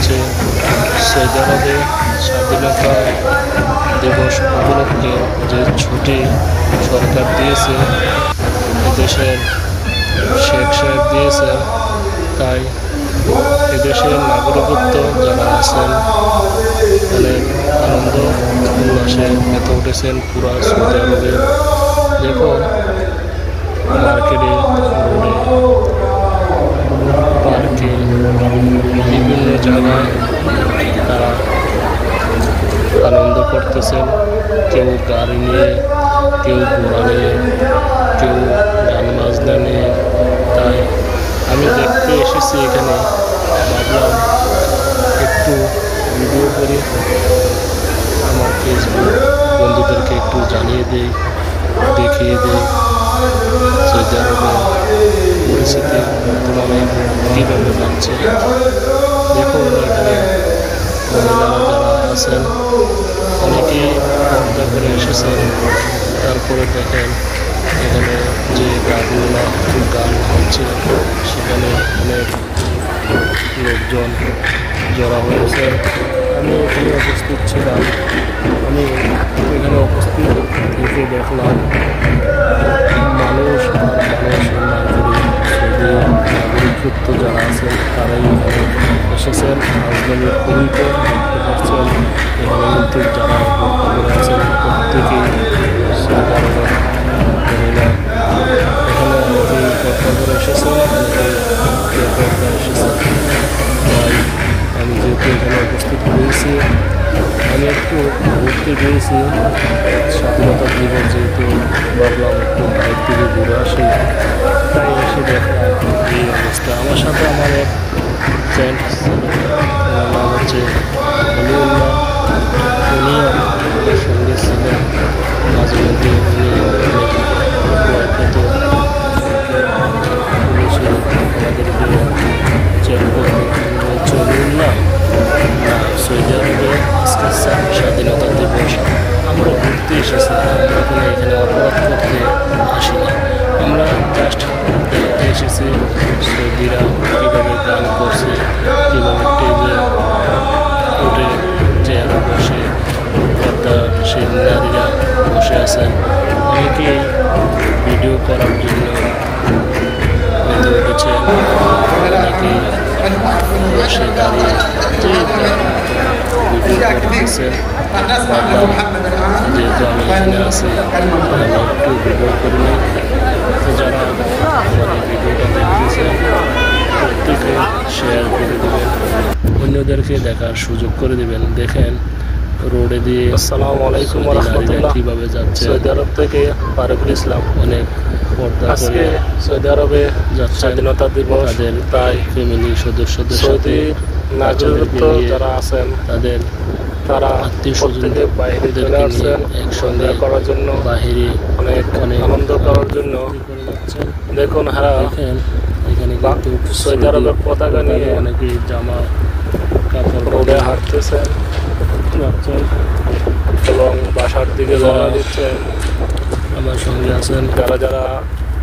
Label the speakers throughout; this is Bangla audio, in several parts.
Speaker 1: হচ্ছে সৌদি আরবে স্বাধীনতা দিবস উপলক্ষে যে ছুটি সরকার দিয়েছে, এদেশের শেখ সাহেব দিয়েছে, তাই এদেশের নাগরিকত্ব যারা আছেন অনেক আনন্দ উল্লাসে মেতে উঠেছেন পুরা সৌদি আরবে। দেখুন মার্কেটে, রোডে, পার্কে, বিভিন্ন জায়গায় তারা আনন্দ করতেছেন। কেউ গাড়ি নিয়ে, কেউ ঘোড়া নিয়ে, কেউ গান বাজনা নিয়ে। তাই আমি দেখতে এসেছি এখানে, ভাবলাম একটু ভিডিও করি, আমার ফেসবুক বন্ধুদেরকে একটু জানিয়ে দেই, দেখিয়ে দেই সৌদি আরবে পরিস্থিতি বর্তমানে কীভাবে যাচ্ছে। দেখুন এখানে মহিলারা যারা আছেন অনেকেই পর্দা করে এসেছেন। তারপরে দেখেন এখানে যে গান হচ্ছে, সেখানে অনেক লোকজন জড়া হয়েছে। আমি এখানে উপস্থিত ছিলাম, আমি এখানে উপস্থিত থেকে দেখলাম মানুষ আর মানুষ নাগরিকত্ব যারা আছেন তারাই এখানে এসেছেন। রাজধানীর খুবইতে দেখতে পাচ্ছেন এখানে কিন্তু যারা করে আছেন প্রত্যেকেই সৌদি আরবের মহিলা। এখানে অনেকেই কর্তা করে এসেছেন, অনেকেই কর্তা এসেছেন। তাই আমি যেহেতু এখানে উপস্থিত হয়েছি, আমি একটু ঘুরতে গিয়েছি স্বাধীনতা দিবস, যেহেতু ভাবলাম একটু বাইরে থেকে ঘুরে আসি। তাই এসে দেখলাম এই অবস্থা। আমার সাথে আমার এক ফ্রেন্ড ছিল, ওনার নাম হচ্ছে অলিউল্লাহ। উনিও আমাদের সঙ্গে ছিলেন। মাঝে মধ্যে উনি আমাদেরকে চেক করতে অলিউল্লাহ সৌদি আরবে আজকে স্বাধীনতা দিবস, আমরা ঘুরতে এসেছি, আমরা এখানে অপরাধ করতে আসিনি, আমরা জাস্ট দেখতে এসেছি সৌদিরা কীভাবে গান করছে, কীভাবে টেজে উঠে চেয়ারে বসে পর্দা সেই নারীরা বসে আছেন। অনেকেই ভিডিও করার জন্য মেতে উঠেছে, অনেকেই বসে দাঁড়িয়ে যে ভিডিও করতেছে। যেহেতু আমি এখানে আছি, আমি একটু ভিডিও করি না। তো যারা আমার এই ভিডিওটা দেখতেছে প্রত্যেকে শেয়ার করে দেবেন, অন্যদেরকে দেখার সুযোগ করে দেবেন। দেখেন রোডে দিয়ে আসসালামু আলাইকুম ওয়া রাহমাতুল্লাহ কীভাবে যাচ্ছে। সৌদি আরব থেকে ফারুকুল ইসলাম। অনেক পর্দা করে সৌদি আরবে যাচ্ছে স্বাধীনতা দিবস। তাদের তাই ফ্যামিলি সদস্যদের সাথে নাগরিকত্ব যারা আছেন তারা আত্মীয় স্বজনদের বাইরে চলে আসছেন একসঙ্গে করার জন্য, বাহিরে অনেক আনন্দ করার জন্য। দেখুন দেখেন এখানে কিন্তু সৌদি আরবের পতাকা নিয়ে অনেকেই জামা কাপড় রোডে হাঁটতেছেন এবং বাসার দিকে রওনা দিচ্ছেন। আমার সঙ্গে আছেন যারা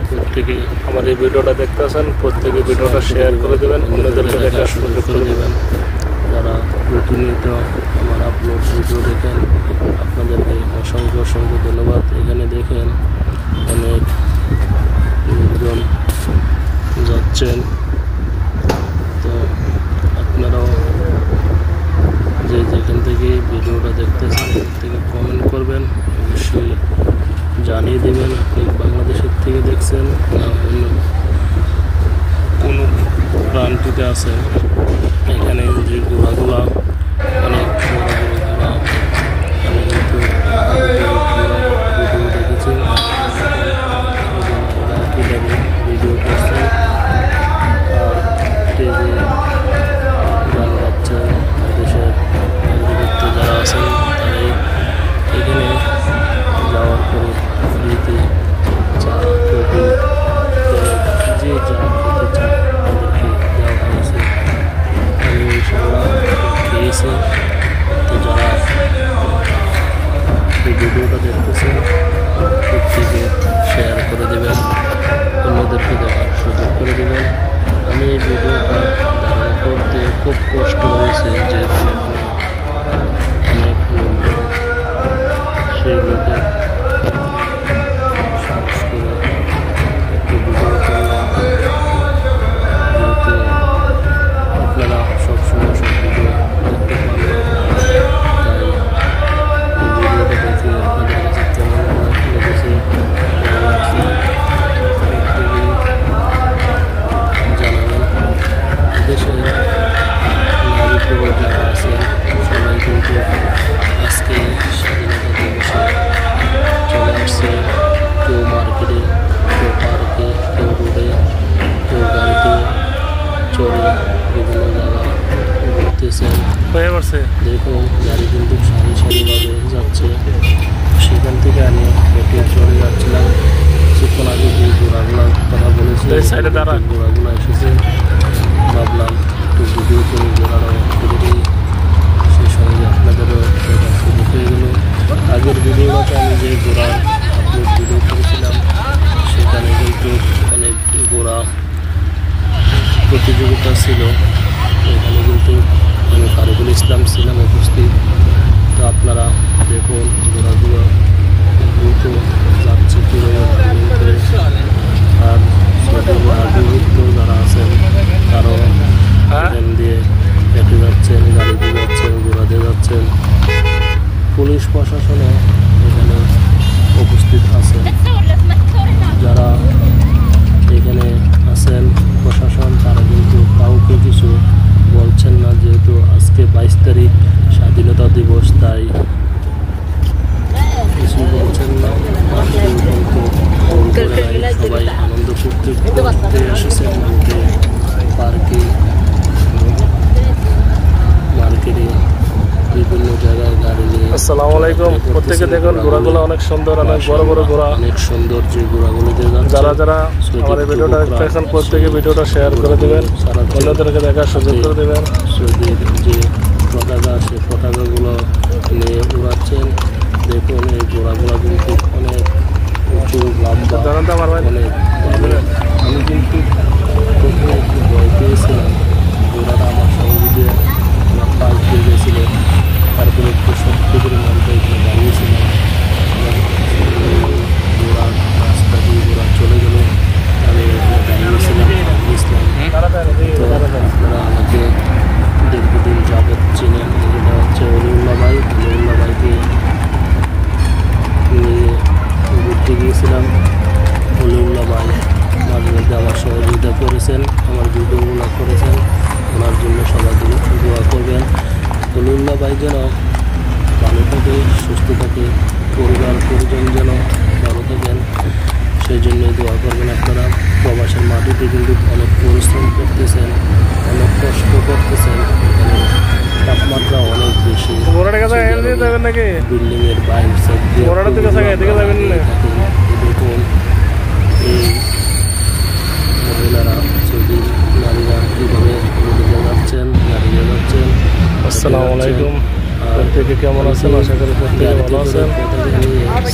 Speaker 1: প্রত্যেকে আমার এই ভিডিওটা দেখতেছেন, প্রত্যেকে ভিডিওটা শেয়ার করে দেবেন, অন্যদেরকে দেখার সুযোগ করে দেবেন। যারা প্রতিনিয়ত আমার আপলোড ভিডিও দেখেন, আপনাদেরকে অসংখ্য ধন্যবাদ। এখানে দেখেন অনেক লোকজন যাচ্ছেন। তো আপনারাও যে যেখান থেকে ভিডিওটা দেখতেছেন থেকে কমেন্ট করবেন, অবশ্যই জানিয়ে দেবেন আপনি বাংলাদেশের থেকে দেখছেন না অন্য কোনো প্রান্তিতে আছেন। এখানে যে ঘোড়াগুলা অনেক বড় ঘোড়া, আমি কিন্তু ভিডিও দেখেছি কীভাবে ভিডিও করছে আর টেজে গান গাচ্ছে। দেশের নাগরিকত্ব যারা আছেন তারাই এখানে যাওয়ার পরে ফ্রিতে চা কফি যে যা খেতে চায় তাদেরকে দেওয়া হয়েছে। আমি ইনশাআল্লাহ খেয়েছি। তো যারা এই ভিডিওটা
Speaker 2: আছে।
Speaker 1: দেখুন গাড়ি কিন্তু সারি সারিভাবে যাচ্ছে। সেখান থেকে আমি হেঁটে চলে যাচ্ছিলাম। কিছুক্ষণ আগে যে ঘোড়াগুলোর কথা বলেছি, ঘোড়াগুলো এসেছে, ভাবলাম একটু ভিডিও করে ঘোড়ারও করে দিই, সেই সঙ্গে আপনাদেরও দেখার সুযোগ হয়ে গেল। আগের ভিডিওটাতে আমি যে ঘোড়ার আপলোড ভিডিও করেছিলাম সেখানে কিন্তু অনেক ঘোড়া প্রতিযোগিতা ছিল। এখানে কিন্তু আমি ফারুকুল ইসলাম ছিলাম উপস্থিত। তো আপনারা দেখুন ঘোড়াগুলো দ্রুত যাচ্ছে কীভাবে। আর আবির্ভূত যারা আছেন তারাও এখান দিয়ে হেঁটে যাচ্ছেন, গাড়ি দিয়ে যাচ্ছেন, ঘোড়া দিয়ে যাচ্ছেন। পুলিশ প্রশাসনও এখানে উপস্থিত আছেন। যারা এখানে আছেন প্রশাসন, তারা কিন্তু কাউকে কিছু বলছেন না, যেহেতু আজকে 22 তারিখ স্বাধীনতা দিবস, তাই কিছু বলছেন না। সবাই আনন্দ করতে এসেছেন পার্কে, মার্কেটে, বিভিন্ন জায়গায় গাড়ি নিয়ে।
Speaker 2: আসসালামু আলাইকুম। প্রত্যেকে দেখুন ঘোড়াগুলো অনেক সুন্দর, অনেক বড় বড় ঘোড়া,
Speaker 1: অনেক সুন্দর যে ঘোড়াগুলিতে
Speaker 2: যারা যারা আমার এই ভিডিওটা দেখছেন প্রত্যেকে ভিডিওটা শেয়ার করে দেবেন, অন্যদেরকে দেখার সুযোগ করে দেবেন।
Speaker 1: সৌদির যে পতাকা, সেই পতাকাগুলো নিয়ে উড়াচ্ছেন। দেখুন এই ঘোড়াগুলো কিন্তু অনেক উঁচু, লম্বা, অনেক। আমি কিন্তু প্রথমে একটু ভয় পেয়েছিলাম, ঘোড়াটা আমার সঙ্গে দিয়ে আমার পাশ দিয়ে গেছিল। তারপরে একটু সত্যি করে মনটা এখানে দাঁড়িয়েছিলাম। ঘোড়া রাস্তা দিয়ে ঘোড়া চলে গেল, আমি এখানে দাঁড়িয়েছিলাম ইসলাম। তো আপনারা আমাকে দীর্ঘদিন যাবৎ চিনেন। এটা হচ্ছে অলিউল্লাহ ভাই। অলিউল্লাহ ভাইকে নিয়ে ঘুরতে গিয়েছিলাম। অলিউল্লাহ ভাই মাঝে মধ্যে আমার সহযোগিতা করেছেন, আমার ভিডিওগুলো করেছেন। ওনার জন্য সবাই দোয়া করবেন। অলিউল্লাহ ভাই যেন ভালো থাকে, সুস্থ থাকে, পরিবার পরিজন যেন ভালো থাকেন, সেই জন্যই দোয়া করবেন আপনারা। প্রবাসের মাটিতে কিন্তু অনেক পরিশ্রম করতেছেন, অনেক কষ্ট করতেছেন। এখানে তাপমাত্রা অনেক বেশি, বিল্ডিং এর বাইরে দেখুন এই মহিলারা, সৌদি নারীরা কীভাবে যাচ্ছেন, দাঁড়িয়ে যাচ্ছেন।
Speaker 2: আসসালামু আলাইকুম। প্রত্যেকে কেমন আছেন? আশা করি প্রত্যেকে ভালো আছেন।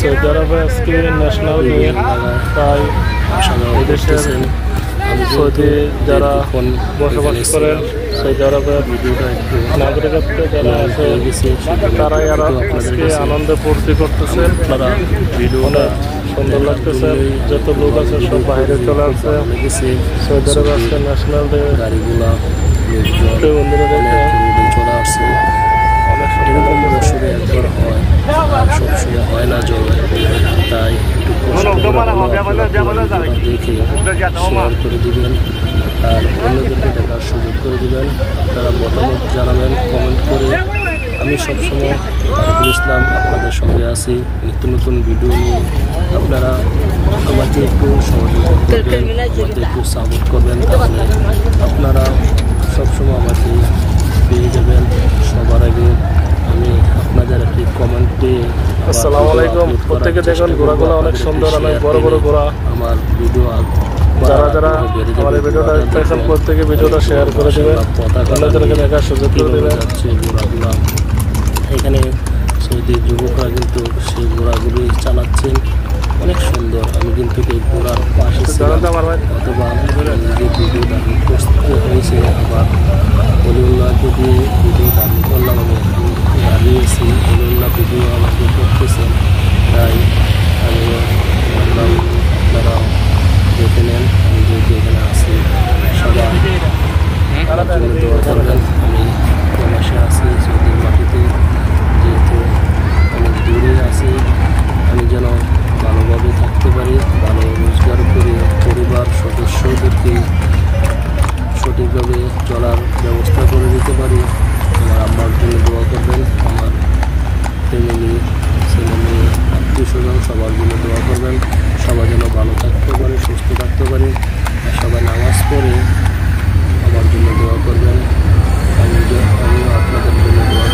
Speaker 2: সৌদি আরবে আজকে ন্যাশনাল ডে, তাই এদেশের সৌদি যারা বসবাস করেন, সৌদি আরবের নাগরিকত্ব যারা আছে তারাই আজকে আনন্দে ফুর্তি করতেছেন। তারা অনেক সুন্দর লাগতেছে। যত লোক আছে সব বাইরে চলে আসছে। সৌদি আরবে আজকে ন্যাশনাল ডে,
Speaker 1: গাড়িগুলা
Speaker 2: বন্ধুরা দেখে
Speaker 1: চলে আসছে। এরকম বছরে একবার হয়, আর সবসময় হয় না জলে, তাই একটু কষ্ট করে দেখে শেয়ার করে দিবেন আর অন্যদেরকে দেখার সুযোগ করে দিবেন। তারা মতামত জানাবেন কমেন্ট করে। আমি সবসময় ফারুকুল ইসলাম আপনাদের সঙ্গে আছি নিত্য নতুন ভিডিও নিয়ে। আপনারা আমাকে একটু সহযোগিতা করবেন, আমাকে একটু সাপোর্ট করবেন, তাহলে আপনারা সবসময় আমাকে পেয়ে যাবেন সবার আগে। আমি আপনাদের একটি কমেন্ট পেয়ে।
Speaker 2: আসসালামু আলাইকুম। প্রত্যেকে দেখুন ঘোড়াগুলো অনেক সুন্দর, অনেক বড় বড় ঘোড়া।
Speaker 1: আমার ভিডিও
Speaker 2: যারা যারা আমার এই ভিডিওটা দেখছেন প্রত্যেকে ভিডিওটা শেয়ার করে দেবেন, অন্যদেরকে দেখার সুযোগ করে দেবেন।
Speaker 1: ঘোড়াগুলো এখানে সৌদি যুবকরা কিন্তু সেই ঘোড়াগুলি চালাচ্ছেন, অনেক সুন্দর। আমি কিন্তু এই ঘোড়ার পাশে অথবা যে ভিডিওটা আমি প্রস্তুত হয়েছে, আবার অলিউল্লাহকে দিয়ে ভিডিওটা আমি করলাম। আমি দাঁড়িয়েছি, অলিউল্লাহ ভিডিও আমাকে করতেছেন, তাই আমি ভাবলাম আপনারা দেখে নেন। আমি যেহেতু এখানে আছি, সবাই আমার জন্য দোয়া করবেন। আমি প্রবাসে আছি সৌদির মাটিতে, যেহেতু অনেক দূরে আছি। আমি যেন ভালোভাবে থাকতে পারি, ভালো রোজগার করে পরিবার সদস্যদেরকে সঠিকভাবে চলার ব্যবস্থা করে দিতে পারি। আমার আম্মার জন্য দোয়া করবেন, আমার ফ্যামিলি, ছেলে মেয়ে, আত্মীয় স্বজন সবার জন্য দোয়া করবেন। সবাই যেন ভালো থাকতে পারে, সুস্থ থাকতে পারে। আর সবাই নামাজ পড়ে আমার জন্য দোয়া করবেন। আমিও আপনাদের জন্য দোয়া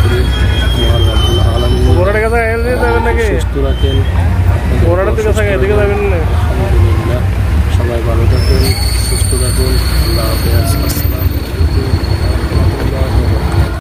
Speaker 2: এদিকে যাবেন না